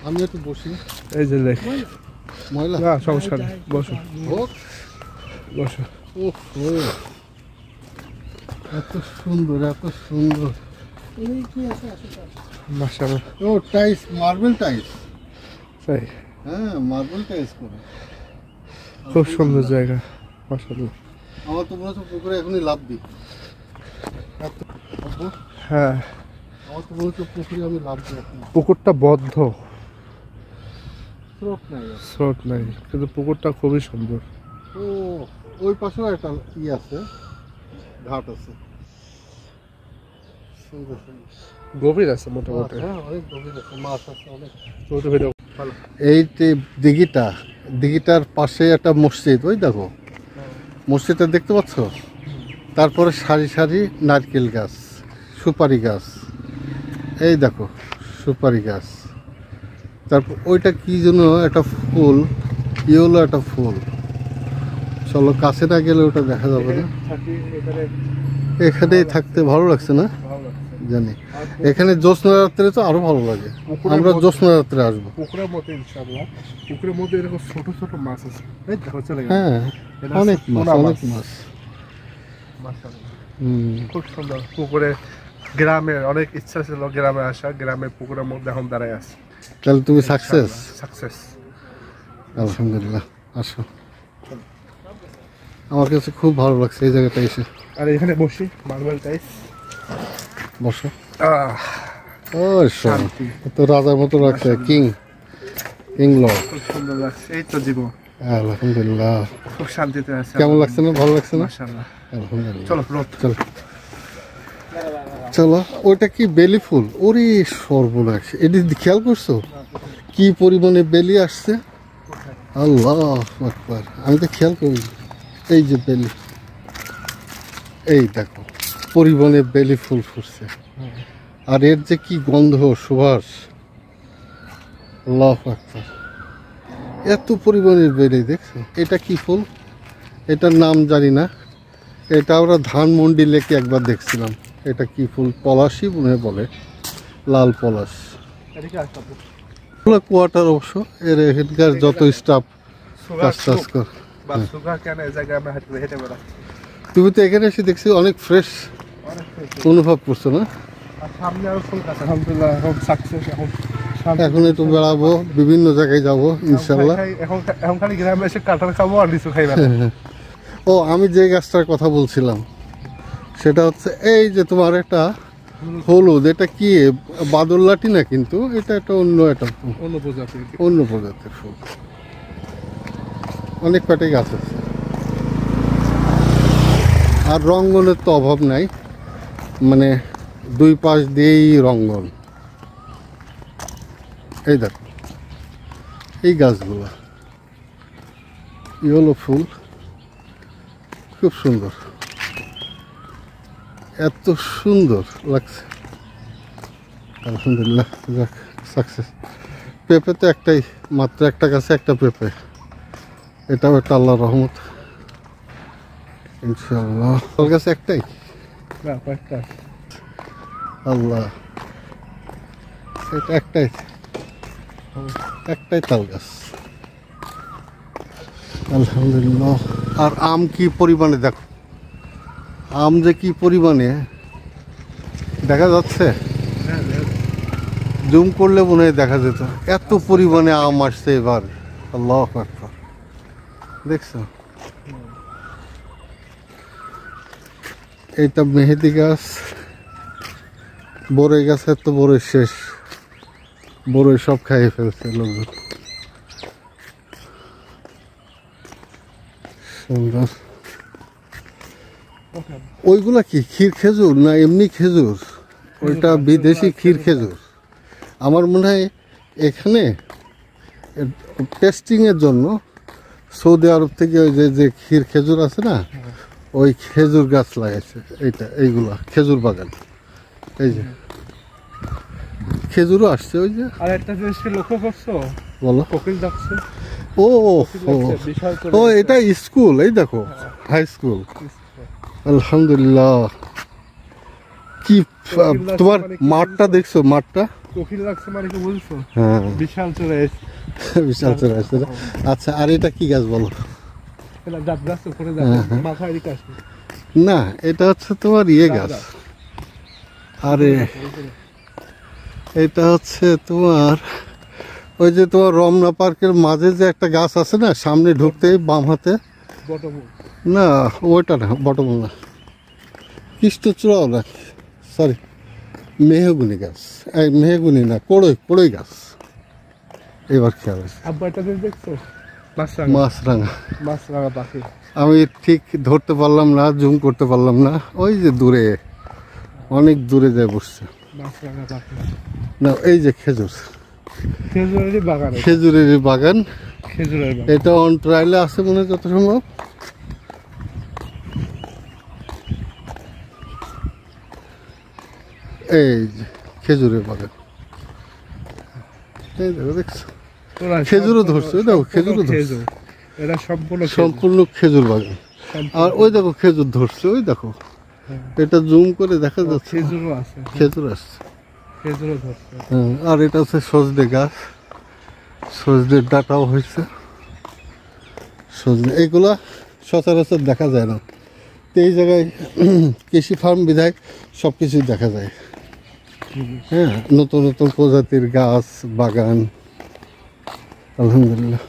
আমি একটু বসি। এই যে দেখ ময়লা না, সমস্যা নেই, বসো বসো। এত সুন্দর, এত সুন্দর। মাশাআল্লাহ। ও টাইলস, মার্বেল টাইলস। তাই? হ্যাঁ, মার্বেল টাইলস করে। খুব সুন্দর জায়গা, মাশাআল্লাহ। আমার তো মনে হচ্ছে পুকুরে এখনই লাভ দিই। হ্যাঁ, আমার তো মনে হচ্ছে পুকুরে আমি লাভ দিই এখন। পুকুরটা বদ্ধ, স্রোত নাই, কিন্তু পুকুরটা খুবই সুন্দর। ও ওই পাশেও একটা আছে, ঘাট আছে। সুন্দর সুন্দর, গভীর আছে মোটামুটি। হ্যাঁ অনেক গভীর আছে, মাছ আছে অনেক। এই দিঘিটার পাশে একটা মসজিদ, ওই দেখো মসজিদটা দেখতে পাচ্ছ? তারপরে সারি সারি নারকেল গাছ, সুপারি গাছ, এই দেখো সুপারি গাছ। তারপর ওইটা কি যেন একটা ফুল, ইয়েলো একটা ফুল। চলো কাছে না গেলে ওটা দেখা যাবে না। এখানেই থাকতে ভালো লাগছে না? জানি এখানে জ্যোৎস্না রাত্রে তো আরো ভালো লাগে। আমরা জ্যোৎস্না রাত্রে আসবো। পুকুরের মধ্যে ইনশাআল্লাহ, পুকুরের মধ্যে এরকম ছোট ছোট মাছ আছে। এই দেখো চলে গেল। হ্যাঁ অনেক মাছ, অনেক মাছ। খুব সুন্দর। পুকুরে গ্রামের অনেক ইচ্ছা ছিল গ্রামে আসা, গ্রামের পুকুরের মধ্যে এখন দাঁড়ায় আছে। তাহলে তুমি সাকসেস? সাকসেস আলহামদুলিল্লাহ। আসো, আমার কাছে খুব ভালো লাগছে এই জায়গাটা এসে। আর এখানে বসি, মার্বেল টাইলস, বসো। ও শান্তি। তো রাজার মতো লাগছে, কিং লর্ড। খুব সুন্দর লাগছে। এই তো জীবন, আলহামদুলিল্লাহ। খুব শান্তিতে আছে। কেমন লাগছে না? ভালো লাগছে না? মাশাআল্লাহ। আলহামদুলিল্লাহ। চলো চলো চলো। ওইটা কি বেলি ফুল? ওরে সর্বনাশ, এটি খেয়াল করছো কি পরিমাণে বেলি আসছে? আল্লাহ আকবার, আমি তো খেয়াল করি। এই যে বেলি, এই দেখো পরিমাণে বেলি ফুল ফুটছে। আর এর যে কি গন্ধ, সুবাস, আল্লাহু আকবার। এত পরিমাণের বেলি, দেখছো? এটা কি ফুল? এটার নাম জানি না। এটা আমরা ধানমন্ডি লেকে একবার দেখছিলাম। এটা কি ফুল? পলাশই মনে হয় বলে, লাল পলাশ। কোয়ার্টার অবশ্য এর এখানকার যত স্টাফ কাজ কর। তুমি তো এখানে এসে দেখছি অনেক ফ্রেশ অনুভব করছো না? এখন একটু বেড়াবো, বিভিন্ন জায়গায় যাবো ইনশাল্লাহ। এখন খালি গ্রামে এসে কাঁঠাল খাবো আর লিচু খাইবো। ও আমি যে গাছটার কথা বলছিলাম সেটা হচ্ছে এই যে তোমার একটা হলুদ, এটা কি বাদুল্লাটি না, কিন্তু এটা একটা অন্য প্রজাতির ফুল। অনেক কয়টাই গাছ আছে। আর রঙ্গনের তো অভাব নাই, মানে দুই পাশ দিয়েই রঙ্গন। এই দেখো এই গাছগুলো, ইয়েলো ফুল, খুব সুন্দর, এত সুন্দর লাগছে। আলহামদুলিল্লাহ, যাক সাকসেস। পেঁপে তো একটাই মাত্র, একটা গাছে একটা পেঁপে, এটাও একটা আল্লাহর রহমত ইনশাআল্লাহ। তাল গাছে একটাই? আল্লাহ, এটা একটাই তাল গাছ। আলহামদুলিল্লাহ। আর আম কি পরিমাণে, দেখো আম যে কি পরিমাণে দেখা যাচ্ছে, জুম করলে মনে হয় দেখা যেত। এত পরিমাণে আম আসছে এবার, আল্লাহু আকবার। দেখছো? এইটা মেহেদি গাছ, বড়ই গাছের তো বড়ই শেষ, বড়ই সব খাইয়ে ফেলছে লোকজন। সুন্দর। ওইগুলা কি ক্ষীর খেজুর না এমনি খেজুর? ওইটা বিদেশি ক্ষীর খেজুর। আমার মনে হয় এখানে টেস্টিংয়ের জন্য সৌদি আরব থেকে ওই যে ক্ষীর খেজুর আছে না, ওই খেজুর গাছ লাগাইছে। এইগুলা খেজুর বাগান। এই যে খেজুরও আসছে। ওই যে আর একটা জিনিস লক্ষ্য করছো, বলো। কোকিল ডাকছে। ও এটা স্কুল, এই দেখো হাই স্কুল। আলহামদুলিল্লাহ। কি তোমার মাঠটা দেখছো? মাঠটা কোকিল লাগছে মানে কি বলছো? হ্যাঁ বিশাল চলে এসেছে। বিশাল চলে আসছে না? আচ্ছা আর এটা কি গাছ বলো? এটা ডাব গাছ উপরে হ্যাঁ, যাচ্ছে, মাথায় এদিকে আসবে। না এটা হচ্ছে তোমার ইয়ে গাছ। আরে এটা হচ্ছে তোমার ওই যে তোমার রমনা পার্কের মাঝে যে একটা গাছ আছে না, সামনে ঢুকতেই বাম হাতে, বটমূল। না ওইটা না, বটমূল না, কৃষ্ণচূড়াও না, সরি মেহগুনি গাছ, এই মেহগুনি না, কড়ই গাছ। এবার খেয়াল আছে আব্বা এটা দিয়ে দেখছো? মাছরাঙা। মাছরাঙা। মাছরাঙা পাখি। আমি ঠিক ধরতে পারলাম না, জুম করতে পারলাম না, ওই যে দূরে, অনেক দূরে যায় বসছে। মাছরাঙা পাখি। না এই যে খেজুর, খেজুরেরই বাগান এটা। খেজুরের বাগান। খেজুরের বাগান। এটা অন ট্রায়ালে আছে মনে হয় যত সম্ভব। এই যে খেজুরের বাগান, এই দেখো দেখছো, ওরা খেজুরও সম্পূর্ণ- ধরছে, ওই দেখো খেজুরও সম্পূর্ণ ধরছে, খেজুর। এটা সম্পূর্ণ খেজুর। সম্পূর্ণ খেজুর বাগান। আর ওই দেখো খেজুর ধরছে, ওই দেখো, এটা জুম করে দেখা যাচ্ছে, খেজুরও আছে। খেজুর আসছে। খেজুরও ধরছে। হ্যাঁ, আর এটা হচ্ছে সজনে গাছ, সজনের ডাটাও হয়েছে, সজনে এগুলা সচরাচর দেখা যায় না, তো এই জায়গায় কৃষি ফার্ম বিধায় সব কিছুই দেখা যায়। হ্যাঁ নতুন নতুন প্রজাতির গাছ বাগান, আলহামদুলিল্লাহ।